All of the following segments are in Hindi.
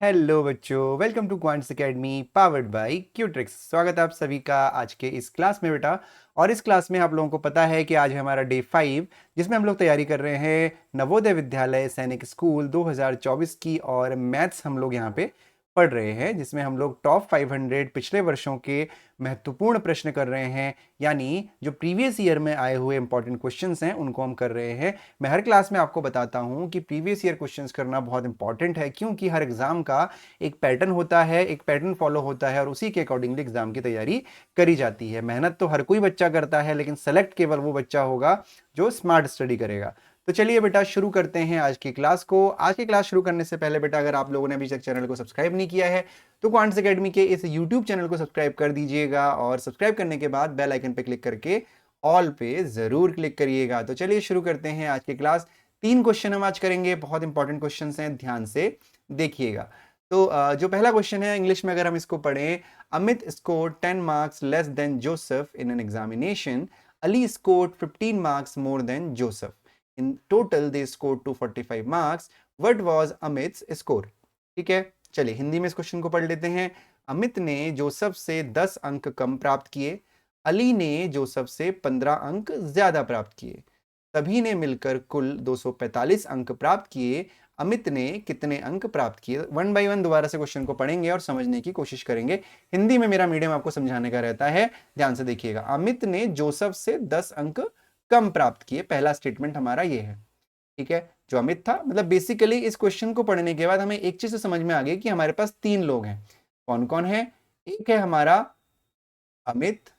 हेलो बच्चों, welcome to Quants academy powered by Qutrix. स्वागत है आप सभी का आज के इस क्लास में बेटा। और इस क्लास में आप लोगों को पता है कि आज है हमारा डे 5, जिसमें हम लोग तैयारी कर रहे हैं नवोदय विद्यालय सैनिक स्कूल 2024 की। और मैथ्स हम लोग यहाँ पे पढ़ रहे हैं, जिसमें हम लोग टॉप 500 पिछले वर्षों के महत्वपूर्ण प्रश्न कर रहे हैं, यानी जो प्रीवियस ईयर में आए हुए इंपॉर्टेंट क्वेश्चंस हैं उनको हम कर रहे हैं। मैं हर क्लास में आपको बताता हूं कि प्रीवियस ईयर क्वेश्चंस करना बहुत इंपॉर्टेंट है, क्योंकि हर एग्जाम का एक पैटर्न होता है, एक पैटर्न फॉलो होता है और उसी के अकॉर्डिंगली एग्जाम की तैयारी करी जाती है। मेहनत तो हर कोई बच्चा करता है, लेकिन सेलेक्ट केवल वो बच्चा होगा जो स्मार्ट स्टडी करेगा। तो चलिए बेटा शुरू करते हैं आज की क्लास को। आज की क्लास शुरू करने से पहले बेटा, अगर आप लोगों ने अभी तक चैनल को सब्सक्राइब नहीं किया है तो क्वांट्स एकेडमी के इस यूट्यूब चैनल को सब्सक्राइब कर दीजिएगा, और सब्सक्राइब करने के बाद बेल आइकन पे क्लिक करके ऑल पे जरूर क्लिक करिएगा। तो चलिए शुरू करते हैं आज की क्लास। 3 क्वेश्चन हम आज करेंगे, बहुत इंपॉर्टेंट क्वेश्चन हैं, ध्यान से देखिएगा। तो जो पहला क्वेश्चन है, इंग्लिश में अगर हम इसको पढ़ें, Amit scored 10 marks less than Joseph in an examination, Ali scored 15 marks more than Joseph, in total they scored 245 marks, what was Amit's score. ठीक है, चलिए हिंदी में इस क्वेश्चन को पढ़ लेते हैं। अमित ने जोसेफ से 10 अंक कम प्राप्त किए, अली ने जोसेफ से 15 अंक ज्यादा प्राप्त किए, सभी ने मिलकर कुल 245 अंक प्राप्त किए। अमित ने कितने अंक प्राप्त किए? वन बाय वन दोबारा से क्वेश्चन को पढ़ेंगे और समझने की कोशिश करेंगे। हिंदी में मेरा मीडियम आपको समझाने का रहता है, ध्यान से देखिएगा। अमित ने जोसेफ से 10 अंक कम प्राप्त किए, पहला स्टेटमेंट हमारा ये है। ठीक है, जो अमित था, मतलब बेसिकली इस क्वेश्चन को पढ़ने के बाद हमें एक चीज समझ में आ गई कि हमारे पास 3 लोग हैं। कौन कौन है? एक है हमारा अमित,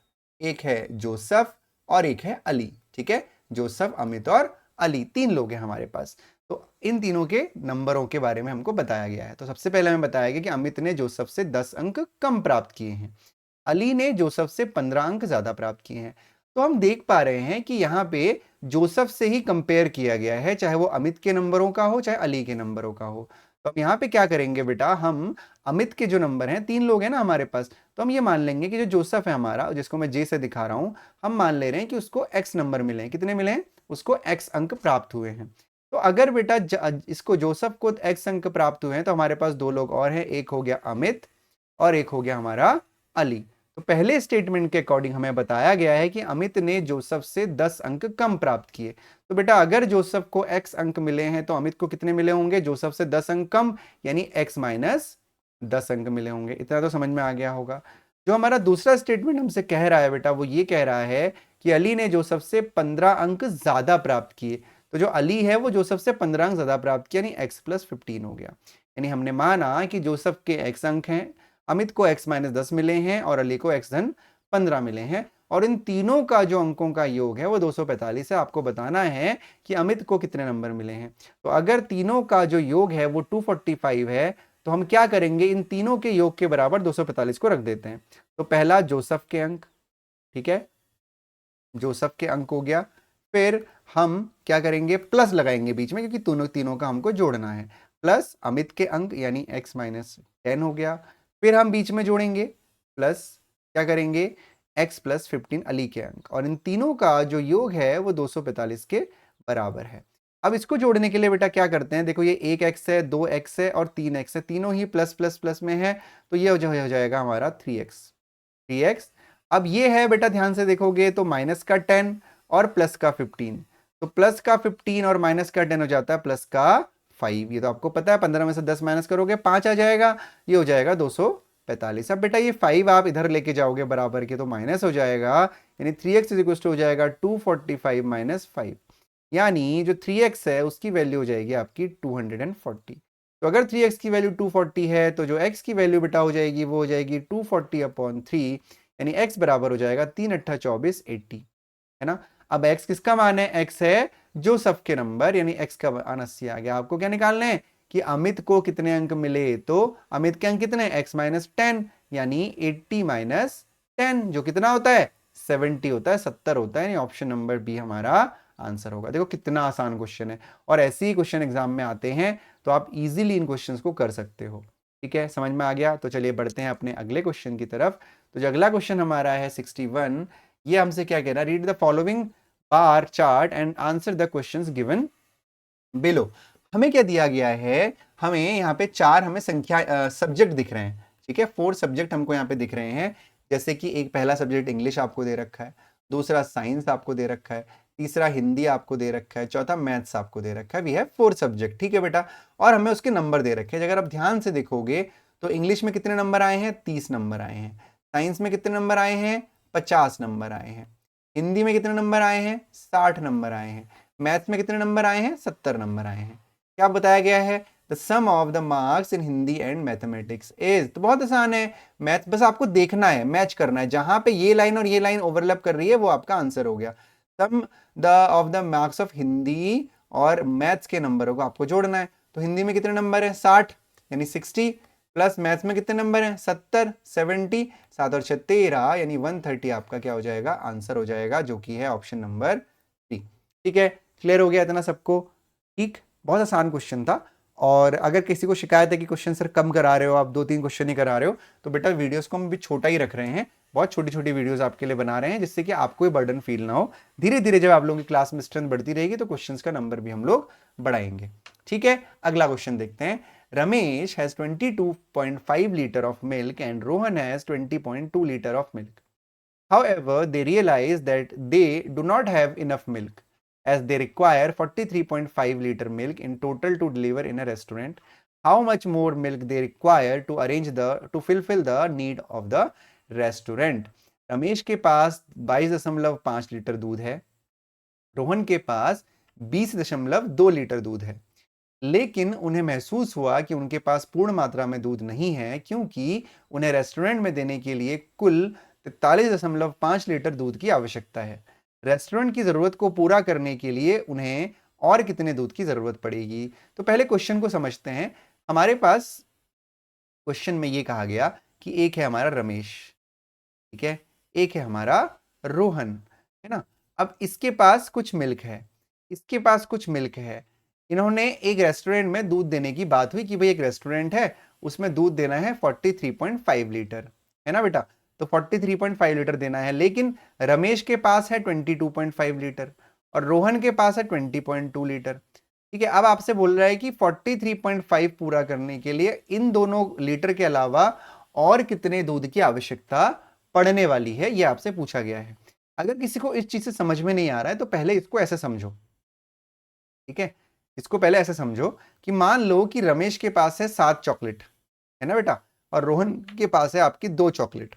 एक है जोसेफ और एक है अली। ठीक है, जोसेफ, अमित और अली, 3 लोग हैं हमारे पास। तो इन तीनों के नंबरों के बारे में हमको बताया गया है। तो सबसे पहले हमें बताया गया कि अमित ने जोसेफ से 10 अंक कम प्राप्त किए हैं, अली ने जोसेफ से 15 अंक ज्यादा प्राप्त किए हैं। तो हम देख पा रहे हैं कि यहाँ पे जोसेफ से ही कंपेयर किया गया है, चाहे वो अमित के नंबरों का हो चाहे अली के नंबरों का हो। तो अब यहाँ पे क्या करेंगे बेटा, हम अमित के जो नंबर हैं, 3 लोग हैं ना हमारे पास, तो हम ये मान लेंगे कि जो जोसेफ है हमारा, जिसको मैं जे से दिखा रहा हूं, हम मान ले रहे हैं कि उसको एक्स नंबर मिले हैं। कितने मिले हैं? उसको एक्स अंक प्राप्त हुए हैं। तो अगर बेटा इसको जोसेफ को एक्स अंक प्राप्त हुए हैं, तो हमारे पास 2 लोग और हैं, एक हो गया अमित और एक हो गया हमारा अली। तो पहले स्टेटमेंट के अकॉर्डिंग हमें बताया गया है कि अमित ने जोसेफ से 10 अंक कम प्राप्त किए। तो बेटा अगर जोसेफ को x अंक मिले हैं तो अमित को कितने मिले होंगे? जोसेफ से 10 अंक कम, यानी x माइनस 10 अंक मिले होंगे। इतना तो समझ में आ गया होगा। जो हमारा दूसरा स्टेटमेंट हमसे कह रहा है बेटा, वो ये कह रहा है कि अली ने जोसेफ से 15 अंक ज्यादा प्राप्त किए। तो जो अली है वो जोसेफ से 15 अंक ज्यादा प्राप्त किया, यानी x प्लस 15 हो गया। यानी हमने माना कि जोसेफ के x अंक हैं, अमित को x माइनस 10 मिले हैं और अली को x धन 15 मिले हैं, और इन तीनों का जो अंकों का योग है वो 245 है। आपको बताना है कि अमित को कितने नंबर मिले हैं। तो अगर तीनों का जो योग है वो 245 है, तो हम क्या करेंगे, इन तीनों के योग के बराबर 245 को रख देते हैं। तो पहला जोसेफ के अंक, ठीक है, जोसेफ के अंक हो गया। फिर हम क्या करेंगे, प्लस लगाएंगे बीच में, क्योंकि तीनों का हमको जोड़ना है। प्लस अमित के अंक यानी x माइनस 10 हो गया। फिर हम बीच में जोड़ेंगे, प्लस क्या करेंगे, x प्लस 15 अली के अंक, और इन तीनों का जो योग है वो 245 के बराबर है। अब इसको जोड़ने के लिए बेटा क्या करते हैं, देखो ये 1x है, 2x है और 3x है, तीनों ही प्लस प्लस प्लस में है, तो ये हो जाएगा हमारा 3x। अब ये है बेटा, ध्यान से देखोगे तो माइनस का 10 और प्लस का 15, तो प्लस का 15 और माइनस का 10 हो जाता है प्लस का 5। ये तो आपको पता है, 15 में से 10 माइनस करोगे 5 आ जाएगा, ये हो जाएगा 245। अब बेटा ये 5 आप इधर लेके जाओगे बराबर के, तो माइनस हो जाएगा, यानी 3x इज इक्वल टू हो जाएगा 245 माइनस 5, यानी जो 3x है उसकी वैल्यू हो जाएगी आपकी 240। तो अगर 3x की वैल्यू 240 है, तो जो x की वैल्यू बेटा हो जाएगी वो हो जाएगी 240/3, यानी x बराबर हो जाएगा 3 अट्ठा 24, 80, है ना। अब x किसका मान है? x है जोसेफ के नंबर, यानी x का मान 80 आ गया। आपको क्या निकालना है कि अमित को कितने अंक मिले, तो अमित के अंक कितने? x माइनस 10, यानी 80 माइनस 10, जो कितना होता है? 70 होता है, 70 होता है, यानी ऑप्शन नंबर बी हमारा आंसर होगा। देखो कितना आसान क्वेश्चन है, और ऐसे ही क्वेश्चन एग्जाम में आते हैं, तो आप इजीली इन क्वेश्चंस को कर सकते हो। ठीक है, समझ में आ गया। तो चलिए बढ़ते हैं अपने अगले क्वेश्चन की तरफ। तो जो अगला क्वेश्चन हमारा है 61, ये हमसे क्या कह रहा है, read the following bar chart and answer the questions given below. हमें क्या दिया गया है, हमें यहाँ पे 4 हमें संख्या सब्जेक्ट दिख रहे हैं, ठीक है, 4 सब्जेक्ट हमको यहाँ पे दिख रहे हैं। जैसे कि एक पहला सब्जेक्ट इंग्लिश आपको दे रखा है, दूसरा साइंस आपको दे रखा है, तीसरा हिंदी आपको दे रखा है, चौथा मैथ्स आपको दे रखा है। वी हैव 4 सब्जेक्ट, ठीक है बेटा, और हमें उसके नंबर दे रखे हैं। अगर आप ध्यान से देखोगे तो इंग्लिश में कितने नंबर आए हैं, 30 नंबर आए हैं। साइंस में कितने नंबर आए हैं, 50 नंबर आए हैं। हिंदी में कितने नंबर आए हैं, 60 नंबर आए हैं। मैथ्स में कितने नंबर आए हैं, 70 नंबर आए हैं। क्या बताया गया है, the sum of the marks in Hindi and mathematics is. तो बहुत आसान है, मैथ बस आपको देखना है, मैच करना है, जहां पे ये लाइन और ये लाइन ओवरलैप कर रही है वो आपका आंसर हो गया। Sum the of the marks of Hindi और मैथ्स के नंबरों को आपको जोड़ना है। तो हिंदी में कितने नंबर है, 60 यानी 60, प्लस मैथ्स में कितने नंबर हैं, 70, 70, 7 और 6 13 यानी 130 आपका क्या हो जाएगा, आंसर हो जाएगा, जो कि है ऑप्शन नंबर 3। ठीक है, क्लियर हो गया इतना सबको? ठीक, बहुत आसान क्वेश्चन था। और अगर किसी को शिकायत है कि क्वेश्चन सर कम करा रहे हो आप, 2-3 क्वेश्चन ही करा रहे हो, तो बेटा वीडियोस को हम भी छोटा ही रख रहे हैं, बहुत छोटी छोटी वीडियोस आपके लिए बना रहे हैं, जिससे कि आपको बर्डन फील ना हो। धीरे धीरे जब आप लोगों की क्लास में स्ट्रेंथ बढ़ती रहेगी तो क्वेश्चंस का नंबर भी हम लोग बढ़ाएंगे। ठीक है, अगला क्वेश्चन देखते हैं। Ramesh has 22.5 liter of milk and Rohan has 20.2 liter of milk. However, they realize that they do not have enough milk, as they require 43.5 liter milk in total to deliver in a restaurant. How much more milk they require to fulfill the need of the restaurant? Ramesh के पास 22.5 लीटर दूध है, रोहन के पास 20.2 लीटर दूध है, लेकिन उन्हें महसूस हुआ कि उनके पास पूर्ण मात्रा में दूध नहीं है, क्योंकि उन्हें रेस्टोरेंट में देने के लिए कुल 43.5 लीटर दूध की आवश्यकता है। रेस्टोरेंट की जरूरत को पूरा करने के लिए उन्हें और कितने दूध की जरूरत पड़ेगी? तो पहले क्वेश्चन को समझते हैं। हमारे पास क्वेश्चन में ये कहा गया कि एक है हमारा रमेश, ठीक है, एक है हमारा रोहन, है ना। अब इसके पास कुछ मिल्क है, इसके पास कुछ मिल्क है। इन्होंने एक रेस्टोरेंट में दूध देने की बात हुई कि भाई एक रेस्टोरेंट है, उसमें दूध देना है 43.5 लीटर, है ना बेटा। तो 43.5 लीटर देना है, लेकिन रमेश के पास है 22.5 लीटर और रोहन के पास है 20.2 लीटर। ठीक है, अब आपसे बोल रहा है कि 43.5 पूरा करने के लिए इन दोनों लीटर के अलावा और कितने दूध की आवश्यकता पड़ने वाली है, यह आपसे पूछा गया है। अगर किसी को इस चीज से समझ में नहीं आ रहा है तो पहले इसको ऐसे समझो, ठीक है, इसको पहले ऐसे समझो कि मान लो कि रमेश के पास है 7 चॉकलेट, है ना बेटा, और रोहन के पास है आपकी 2 चॉकलेट,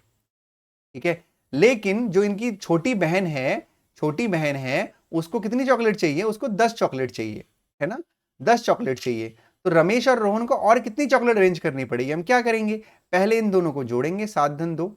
ठीक है। लेकिन जो इनकी छोटी बहन है, उसको कितनी चॉकलेट चाहिए, उसको 10 चॉकलेट चाहिए, है ना, 10 चॉकलेट चाहिए। तो रमेश और रोहन को और कितनी चॉकलेट अरेंज करनी पड़ेगी? हम क्या करेंगे, पहले इन दोनों को जोड़ेंगे, 7 धन 2,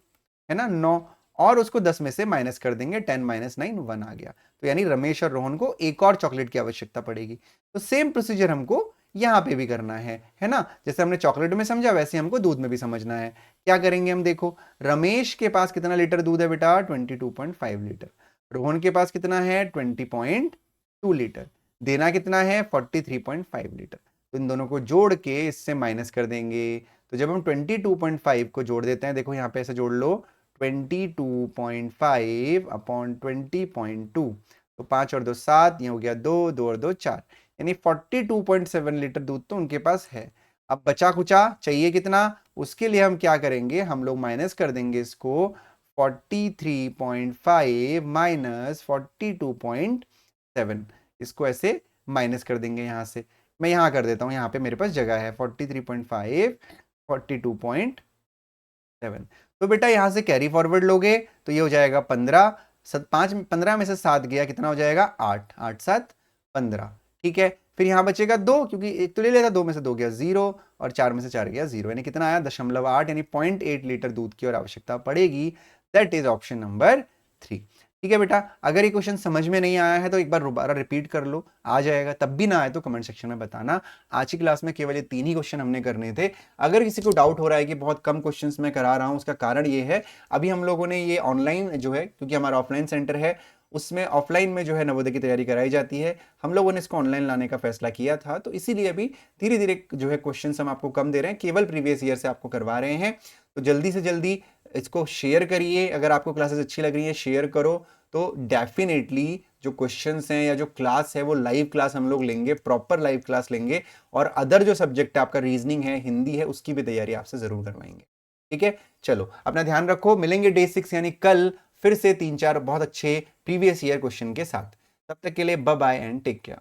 है ना, 9, और उसको 10 में से माइनस कर देंगे, 10 - 9 1 आ गया। तो यानी रमेश और रोहन को एक और चॉकलेट की आवश्यकता पड़ेगी। तो सेम प्रोसीजर हमको यहां पे भी करना है ना। जैसे हमने चॉकलेट में समझा वैसे हमको दूध में भी समझना है। क्या करेंगे हम, देखो रमेश के पास कितना लीटर दूध है बेटा, 22.5 लीटर। रोहन के पास कितना है, 20.2 लीटर। देना कितना है, 43.5 लीटर। तो इन दोनों को जोड़ के इससे माइनस कर देंगे। तो जब हम 22.5 को जोड़ देते हैं, देखो यहाँ पे ऐसे जोड़ लो, 22.5 अपॉन 20.2, तो 5 और 2 7, ये हो गया 2, 2 और 2 4, यानी 42.7 लीटर दूध तो उनके पास है। अब बचा कुचा चाहिए कितना, उसके लिए हम क्या करेंगे, हम लोग माइनस कर देंगे इसको, 43.5 माइनस 42.7, इसको ऐसे माइनस कर देंगे यहाँ से। मैं यहाँ कर देता हूँ, यहाँ पे मेरे पास जगह है, 43.5 42.7। तो बेटा यहाँ से कैरी फॉरवर्ड लोगे तो ये हो जाएगा 15, 15 में से 7 गया, कितना हो जाएगा, 8, 8 7 15, ठीक है। फिर यहाँ बचेगा 2, क्योंकि एक तो ले लेगा, 2 में से 2 गया 0 और 4 में से 4 गया 0, यानी कितना आया, 0.8, यानी 0.8 लीटर दूध की और आवश्यकता पड़ेगी। That is option number 3। ठीक है बेटा, अगर ये क्वेश्चन समझ में नहीं आया है तो एक बार दोबारा रिपीट कर लो, आ जाएगा। तब भी ना आए तो कमेंट सेक्शन में बताना। आज की क्लास में केवल ये 3 ही क्वेश्चन हमने करने थे। अगर किसी को डाउट हो रहा है कि बहुत कम क्वेश्चंस मैं करा रहा हूं, उसका कारण ये है, अभी हम लोगों ने ये ऑनलाइन जो है, क्योंकि हमारा ऑफलाइन सेंटर है, उसमें ऑफलाइन में जो है नवोदय की तैयारी कराई जाती है, हम लोगों ने इसको ऑनलाइन लाने का फैसला किया था, तो इसीलिए अभी धीरे धीरे जो है क्वेश्चंस हम आपको कम दे रहे हैं, केवल प्रीवियस ईयर से आपको करवा रहे हैं। तो जल्दी से जल्दी इसको शेयर करिए। अगर आपको क्लासेस अच्छी लग रही है शेयर करो, तो डेफिनेटली जो क्वेश्चंस हैं या जो क्लास है वो लाइव क्लास हम लोग लेंगे, प्रॉपर लाइव क्लास लेंगे, और अदर जो सब्जेक्ट है आपका रीजनिंग है, हिंदी है, उसकी भी तैयारी आपसे जरूर करवाएंगे। ठीक है, चलो अपना ध्यान रखो, मिलेंगे डे 6 यानी कल फिर से 3-4 बहुत अच्छे प्रीवियस ईयर क्वेश्चन के साथ। तब तक के लिए bye bye and take care.